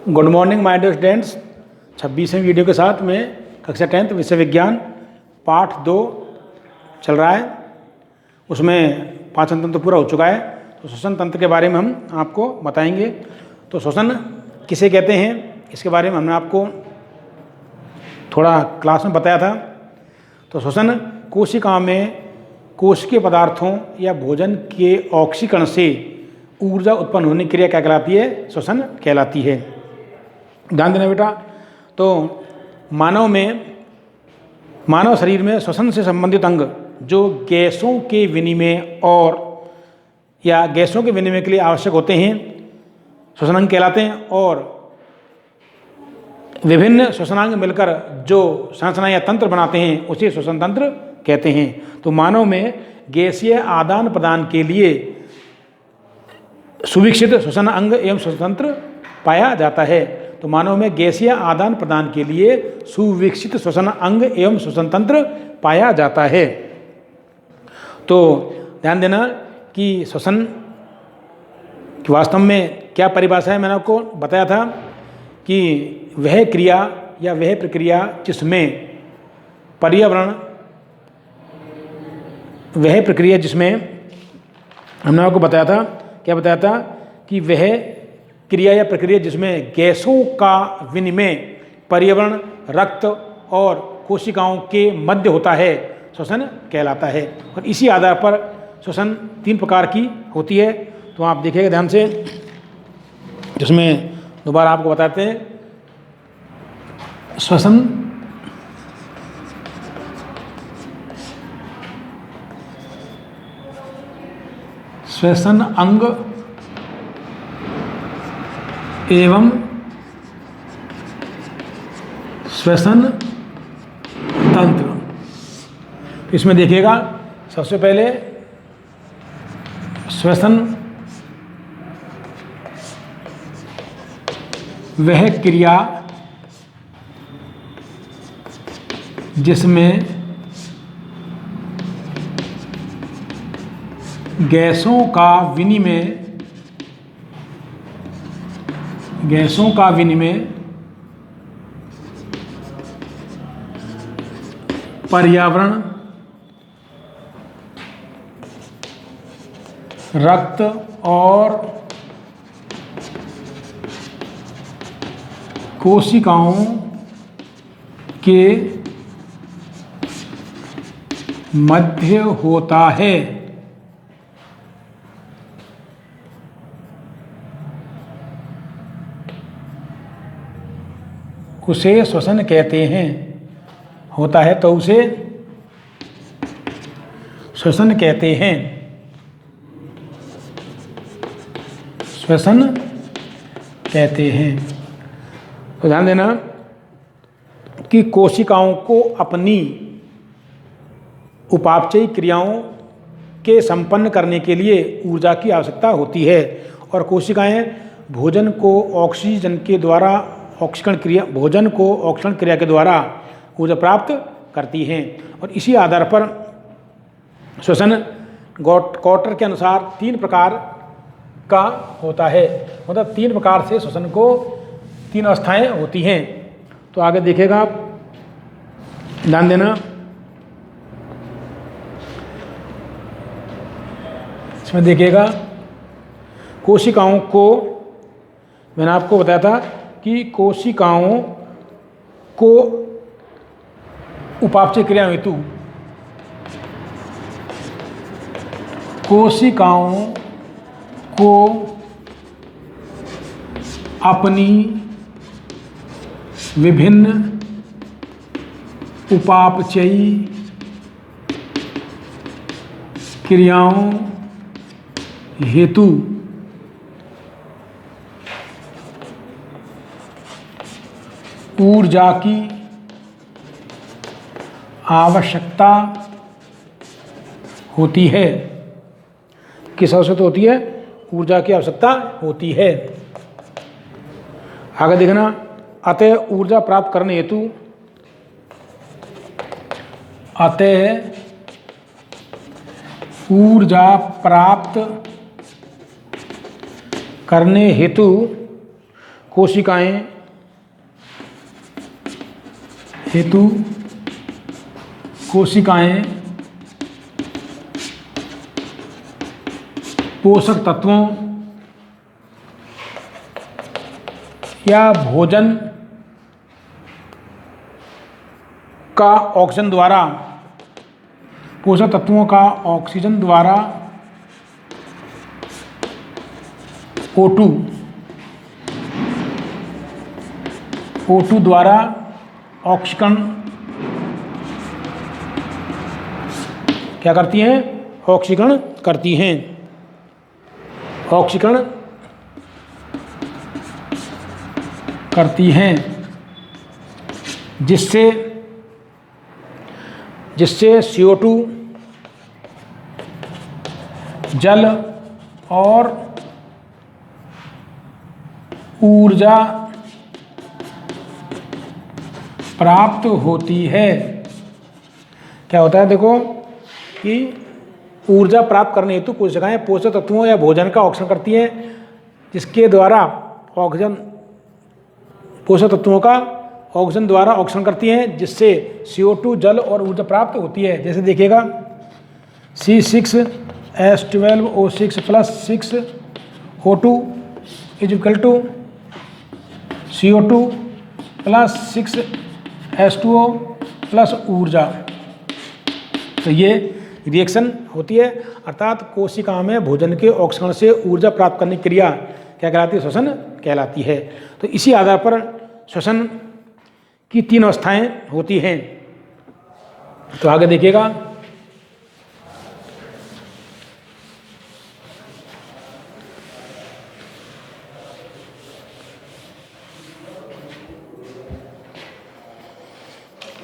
Good morning my dear students. 26वें video के साथ में कक्षा 10th विषय विज्ञान पाठ 2 चल रहा है। उसमें पाचन तंत्र पूरा हो चुका है, तो श्वसन तंत्र के बारे में हम आपको बताएंगे। तो श्वसन किसे कहते हैं इसके बारे में हमने आपको थोड़ा क्लास में बताया था। तो श्वसन कोशिकाओं में कोशिकीय पदार्थों या भोजन के ऑक्सीकरण से ऊर्जा उत्पन्न होने की क्रिया क्या कहलाती है? श्वसन कहलाती है। ध्यान देना बेटा। तो मानव शरीर में श्वसन से संबंधित अंग जो गैसों के विनिमय या गैसों के विनिमय के लिए आवश्यक होते हैं श्वसन अंग कहलाते हैं, और विभिन्न श्वसनांग मिलकर जो संरचना या तंत्र बनाते हैं उसे श्वसन तंत्र कहते हैं। तो मानव में गैसीय आदान प्रदान के लिए सुविकसित श्वसन अंग एवं श्वसन तंत्र पाया जाता है। तो मानव में गैसीय आदान प्रदान के लिए सुविकसित श्वसन अंग एवं श्वसन तंत्र पाया जाता है। तो ध्यान देना कि श्वसन की वास्तव में क्या परिभाषा है। मैंने आपको बताया था कि वह क्रिया या वह प्रक्रिया जिसमें पर्यावरण, वह प्रक्रिया जिसमें हमने आपको बताया था, क्या बताया था कि वह क्रिया या प्रक्रिया जिसमें गैसों का विनिमय पर्यावरण, रक्त और कोशिकाओं के मध्य होता है श्वसन कहलाता है। और इसी आधार पर श्वसन 3 प्रकार की होती है। तो आप देखिएगा ध्यान से, जिसमें दोबारा आपको बताते हैं श्वसन अंग एवं श्वसन तंत्र। इसमें देखिएगा सबसे पहले श्वसन वह क्रिया जिसमें गैसों का विनिमय पर्यावरण, रक्त और कोशिकाओं के मध्य होता है, उसे श्वसन कहते हैं। होता है तो उसे श्वसन कहते हैं। श्वसन कहते हैं। तो ध्यान देना कि कोशिकाओं को अपनी उपापचयी क्रियाओं के संपन्न करने के लिए ऊर्जा की आवश्यकता होती है, और कोशिकाएं भोजन को ऑक्सीकरण क्रिया के द्वारा ऊर्जा प्राप्त करती हैं। और इसी आधार पर श्वसन कॉटर के अनुसार 3 प्रकार का होता है। मतलब 3 प्रकार से श्वसन को 3 अवस्थाएं होती हैं। तो आगे देखिएगा आप, ध्यान देना। इसमें देखिएगा कोशिकाओं को, मैंने आपको बताया था कि कोशिकाओं को उपापचय क्रिया हेतु कोशिकाओं को अपनी विभिन्न उपापचयी क्रियाओं हेतु ऊर्जा की आवश्यकता होती है। किस आवश्यकता होती है? ऊर्जा की आवश्यकता होती है। आगे देखना, अतः ऊर्जा प्राप्त करने हेतु कोशिकाएं हेतु कोशिकाएं पोषक तत्वों या भोजन का ऑक्सीजन द्वारा पोषक तत्वों का ऑक्सीजन द्वारा O2 द्वारा ऑक्सीकरण क्या करती हैं? ऑक्सीकरण करती हैं। ऑक्सीकरण करती हैं जिससे CO2 जल और ऊर्जा प्राप्त होती है। क्या होता है देखो कि ऊर्जा प्राप्त करने हेतु कोशिकाएं पोषक तत्वों या भोजन का ऑक्सीकरण करती हैं, जिसके द्वारा ऑक्सीजन पोषक तत्वों का ऑक्सीजन द्वारा ऑक्सीकरण करती हैं, जिससे CO2 जल और ऊर्जा प्राप्त होती है। जैसे देखिएगा C6H12O6 + 6O2 = CO2 + 6H2O + ऊर्जा। तो ये रिएक्शन होती है, अर्थात कोशिका में भोजन के ऑक्सीकरण से ऊर्जा प्राप्त करने की क्रिया क्या कहलाती है? श्वसन कहलाती है। तो इसी आधार पर श्वसन की 3 अवस्थाएं होती हैं। तो आगे देखिएगा,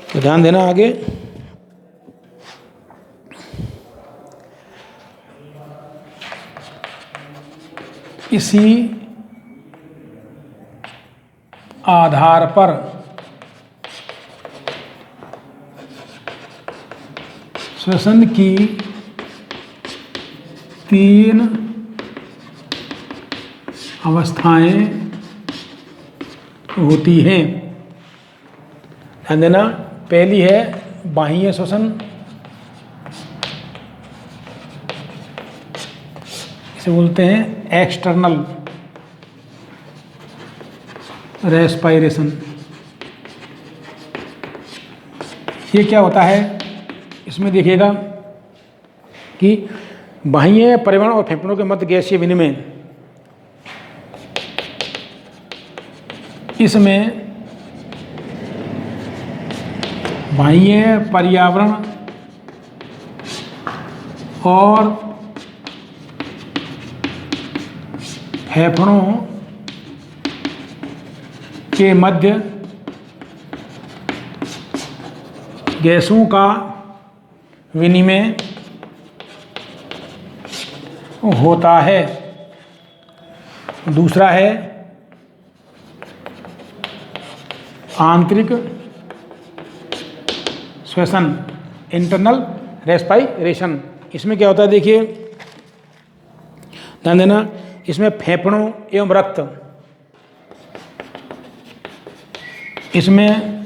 तो ध्यान देना आगे। इसी आधार पर श्वसन की 3 अवस्थाएं होती हैं। ध्यान देना, पहली है बाह्य श्वसन, इसे बोलते हैं एक्सटर्नल रेस्पायरेशन। ये क्या होता है? इसमें देखिएगा कि बाह्य परिवहन और फेफड़ों के मध्य गैसीय विनिमय, इसमें बाह्य पर्यावरण और फेफड़ों के मध्य गैसों का विनिमय होता है। दूसरा है आंतरिक श्वसन, इंटरनल रेस्पायरेशन। इसमें क्या होता है देखिए, ध्यान देना, इसमें फेफड़ों एवं रक्त, इसमें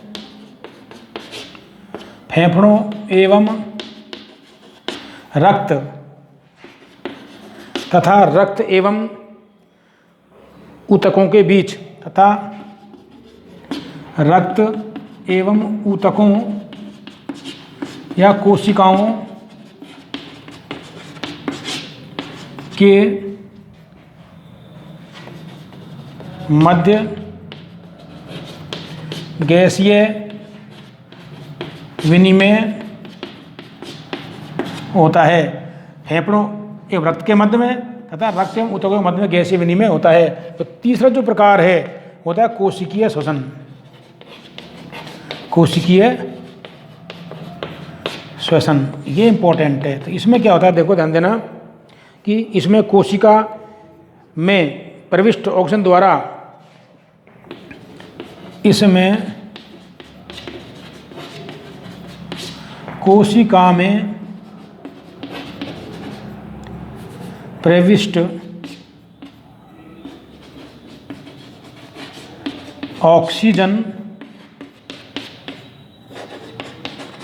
फेफड़ों एवं रक्त तथा रक्त एवं ऊतकों के बीच तथा रक्त एवं ऊतकों या कोशिकाओं के मध्य गैसीय विनिमय होता है। फेफड़ों एवं रक्त के मध्य में तथा रक्त एवं ऊतकों के मध्य में गैसीय विनिमय होता है। तो तीसरा जो प्रकार है होता है कोशिकीय श्वसन। कोशिकीय श्वसन ये इंपॉर्टेंट है। तो इसमें क्या होता है देखो, ध्यान देना कि इसमें कोशिका में प्रविष्ट ऑक्सीजन द्वारा इसमें कोशिका में प्रविष्ट ऑक्सीजन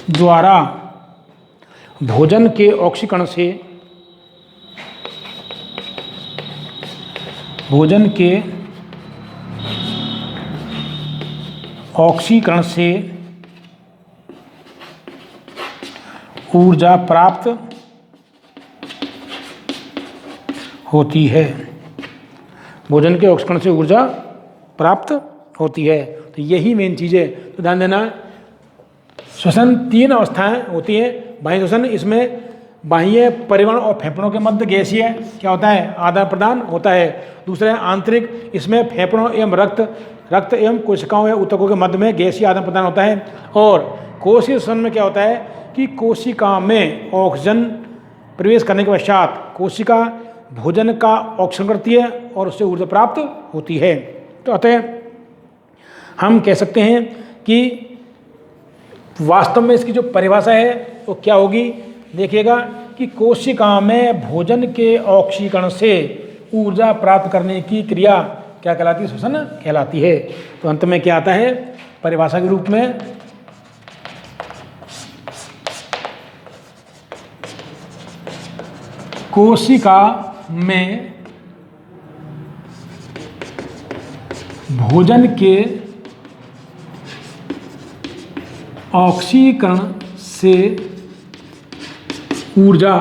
द्वारा भोजन के ऑक्सीकरण से ऊर्जा प्राप्त होती है। भोजन के ऑक्सीकरण से ऊर्जा प्राप्त होती है। तो यही मेन चीज़ है। तो ध्यान देना, श्वसन 3 अवस्थाएं होती हैं। बाह्य श्वसन, इसमें बाह्य परिवहन और फेफड़ों के मध्य गैसीय क्या होता है, आदान प्रदान होता है। दूसरा है आंतरिक, इसमें फेफड़ों एवं रक्त एवं कोशिकाओं या ऊतकों के मध्य में गैसीय आदान प्रदान होता है। और कोशीय श्वसन में क्या होता है कि कोशिका में ऑक्सीजन प्रवेश करने के पश्चात कोशिका भोजन का ऑक्सीकरण करती है और उससे ऊर्जा प्राप्त होती है। तो अतः हम कह सकते हैं कि वास्तव में इसकी जो परिभाषा है वो क्या होगी, देखिएगा कि कोशिका में भोजन के ऑक्सीकरण से ऊर्जा प्राप्त करने की क्रिया क्या कहलाती है, श्वसन कहलाती है। तो अंत में क्या आता है परिभाषा के रूप में, कोशिका में भोजन के ऑक्सीकरण से ऊर्जा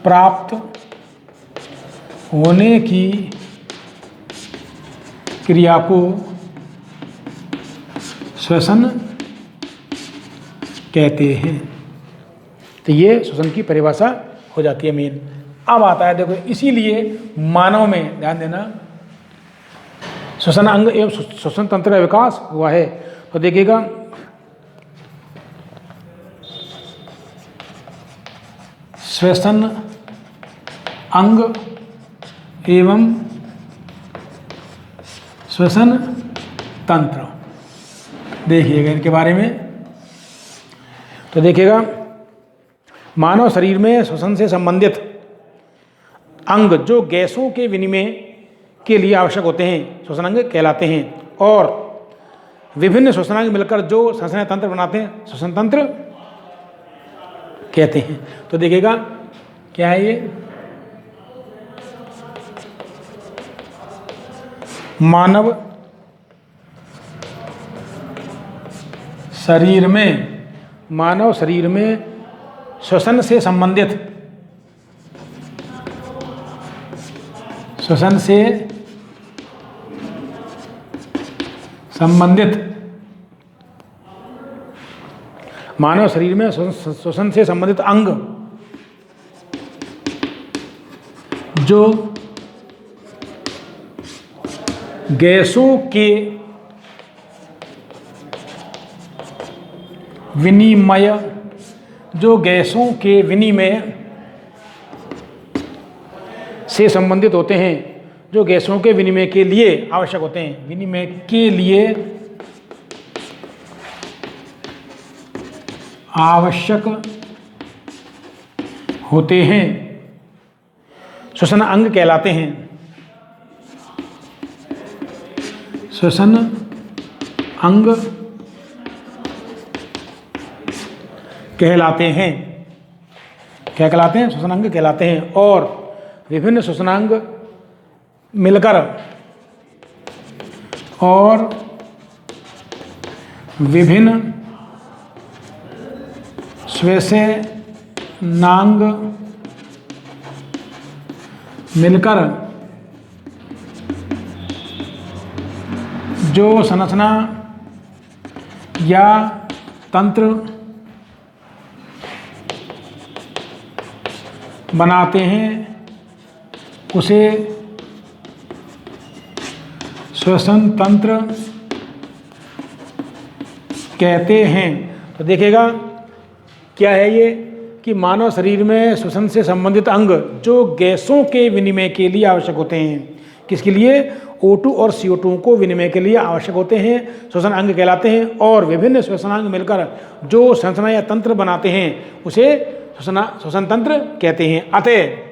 प्राप्त होने की क्रिया को श्वसन कहते हैं। तो ये श्वसन की परिभाषा हो जाती है मेन। अब आता है देखो, इसीलिए मानव में ध्यान देना श्वसन अंग एवं श्वसन तंत्र का विकास हुआ है। तो देखिएगा श्वसन अंग एवं श्वसन तंत्र, देखिएगा इनके बारे में। तो देखिएगा मानव शरीर में श्वसन से संबंधित अंग जो गैसों के विनिमय के लिए आवश्यक होते हैं श्वसन अंग कहलाते हैं। और विभिन्न श्वसनांग मिलकर जो श्वसन तंत्र बनाते हैं श्वसन तंत्र कहते हैं। तो देखिएगा क्या है ये, मानव शरीर में श्वसन से संबंधित मानव शरीर में श्वसन से संबंधित अंग जो गैसों के विनिमय से संबंधित होते हैं, जो गैसों के विनिमय के लिए आवश्यक होते हैं, विनिमय के लिए आवश्यक होते हैं, श्वसन अंग कहलाते हैं। श्वसन अंग कहलाते हैं, क्या कहलाते हैं, श्वसन अंग कहलाते हैं। और विभिन्न श्वसनांग मिलकर और विभिन्न श्वसनांग मिलकर जो संरचना या तंत्र बनाते हैं उसे श्वसन तंत्र कहते हैं। तो देखिएगा क्या है ये कि मानव शरीर में श्वसन से संबंधित अंग जो गैसों के विनिमय के लिए आवश्यक होते हैं, किसके लिए, O2 और CO2 को विनिमय के लिए आवश्यक होते हैं, श्वसन अंग कहलाते हैं। और विभिन्न श्वसनांग मिलकर जो संरचना या तंत्र बनाते हैं उसे श्वसन तंत्र कहते हैं। अतः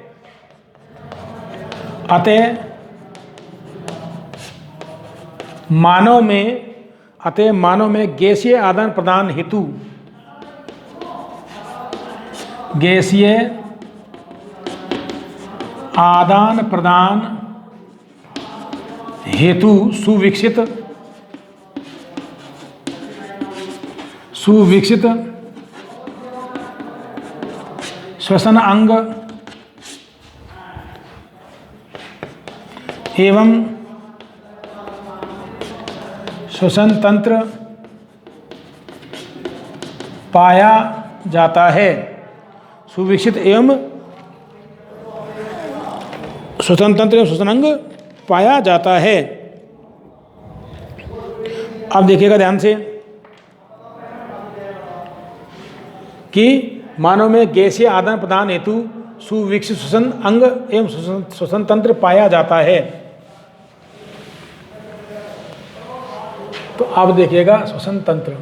मानव में, अतः मानव में गैसीय आदान प्रदान हेतु, गैसीय आदान प्रदान हेतु सुविकसित श्वसन अंग एवं श्वसन तंत्र पाया जाता है। सुविकसित एवं श्वसन तंत्र एवं श्वसन अंग पाया जाता है। अब देखिएगा ध्यान से कि मानव में गैसीय आदान प्रदान हेतु सुविकसित श्वसन अंग एवं श्वसन तंत्र पाया जाता है। तो अब देखिएगा श्वसन तंत्र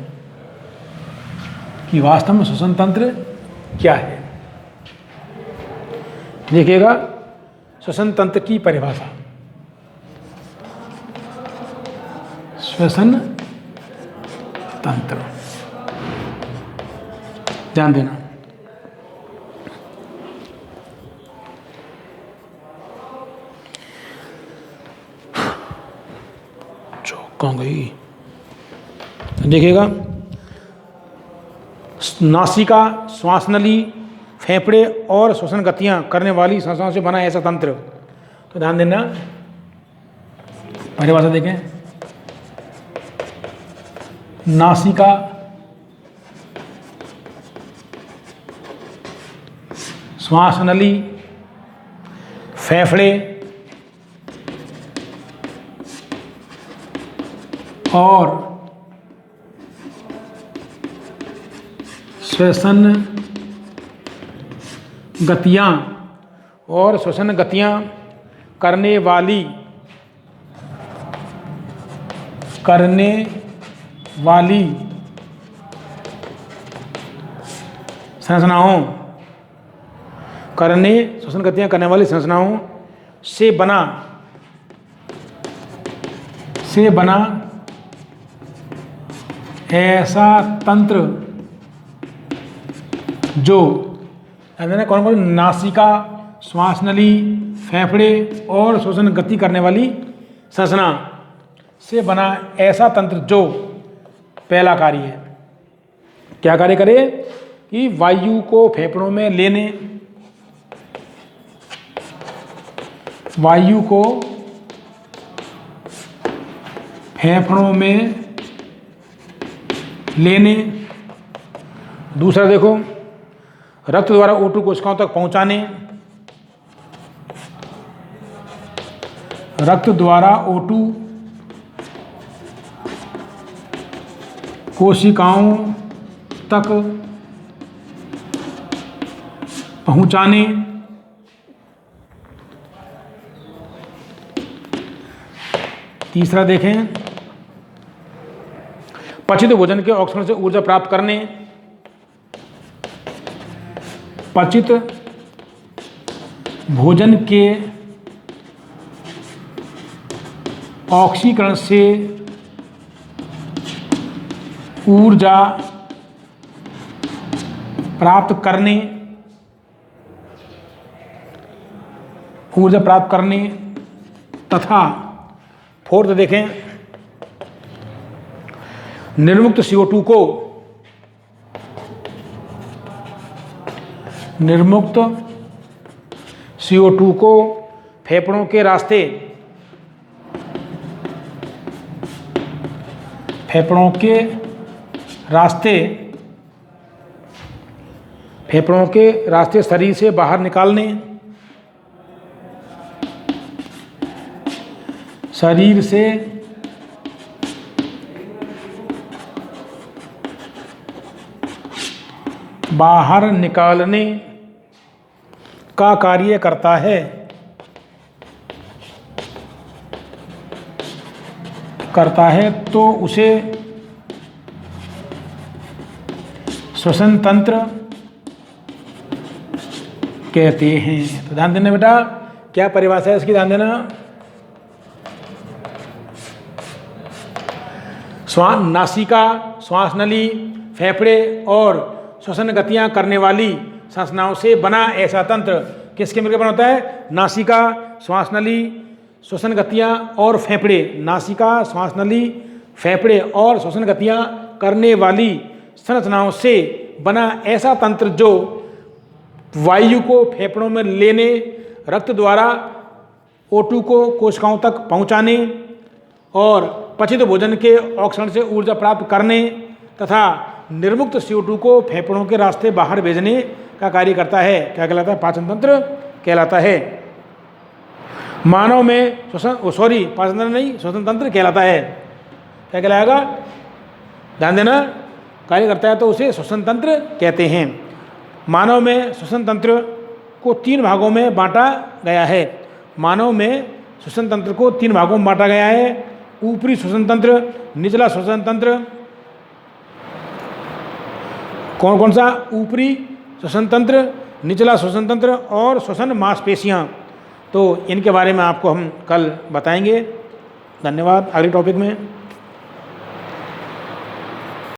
कि वास्तव में श्वसन तंत्र क्या है। देखिएगा श्वसन तंत्र की परिभाषा। श्वसन तंत्र, ध्यान देना, कहाँ गई, देखिएगा नासिका, श्वास नली, फेफड़े और श्वसन गतियां करने वाली संस्थाओं से बना ऐसा तंत्र। तो ध्यान देना, परिभाषा देखें। नासिका, श्वास नली, फेफड़े और श्वसन गतियां करने वाली संरचनाओं, श्वसन गतियां करने वाली संरचनाओं से बना ऐसा तंत्र जो कौन कौन, नासिका, श्वास नली, फेफड़े और श्वसन गति करने वाली संरचना से बना ऐसा तंत्र जो पहला कार्य है, क्या कार्य करे कि वायु को फेफड़ों में लेने, वायु को फेफड़ों में लेने। दूसरा देखो, रक्त द्वारा O2 कोशिकाओं तक पहुंचाने, रक्त द्वारा O2 कोशिकाओं तक पहुंचाने। तीसरा देखें, पचित भोजन के ऑक्सीजन से ऊर्जा प्राप्त करने, पचित भोजन के ऑक्सीकरण से ऊर्जा प्राप्त करने तथा फोर्थ देखें, निर्मुक्त CO2 को फेफड़ों के रास्ते शरीर से बाहर निकालने, शरीर से बाहर निकालने का कार्य करता है तो उसे श्वसन तंत्र कहते हैं। तो ध्यान देना बेटा, क्या परिभाषा है इसकी, ध्यान देना। नासिका, श्वास नली, फेफड़े और श्वसन गतियाँ करने वाली संरचनाओं से बना ऐसा तंत्र किसके मिलकर बना होता है? नासिका, श्वास नली, श्वसन गतियाँ और फेफड़े। नासिका, श्वास नली, फेफड़े और श्वसन गतियाँ करने वाली संरचनाओं से बना ऐसा तंत्र जो वायु को फेफड़ों में लेने, रक्त द्वारा O2 को कोशिकाओं तक पहुंचाने और पचित भोजन के ऑक्सीजन से ऊर्जा प्राप्त करने तथा निर्मुक्त CO2 को फेफड़ों के रास्ते बाहर भेजने का कार्य करता है। क्या कहलाता है? पाचन तंत्र कहलाता है। मानव में पाचन तंत्र नहीं, श्वसन तंत्र कहलाता है। क्या कहलाएगा? ध्यान देना, कार्य करता है तो उसे श्वसन तंत्र कहते हैं। मानव में श्वसन तंत्र को 3 भागों में बांटा गया है। मानव में श्वसन तंत्र को 3 भागों में बांटा गया है। ऊपरी श्वसन तंत्र, निचला श्वसन तंत्र। कौन कौन सा? ऊपरी श्वसन तंत्र, निचला श्वसन तंत्र और श्वसन मांसपेशियाँ। तो इनके बारे में आपको हम कल बताएंगे। धन्यवाद। अगले टॉपिक में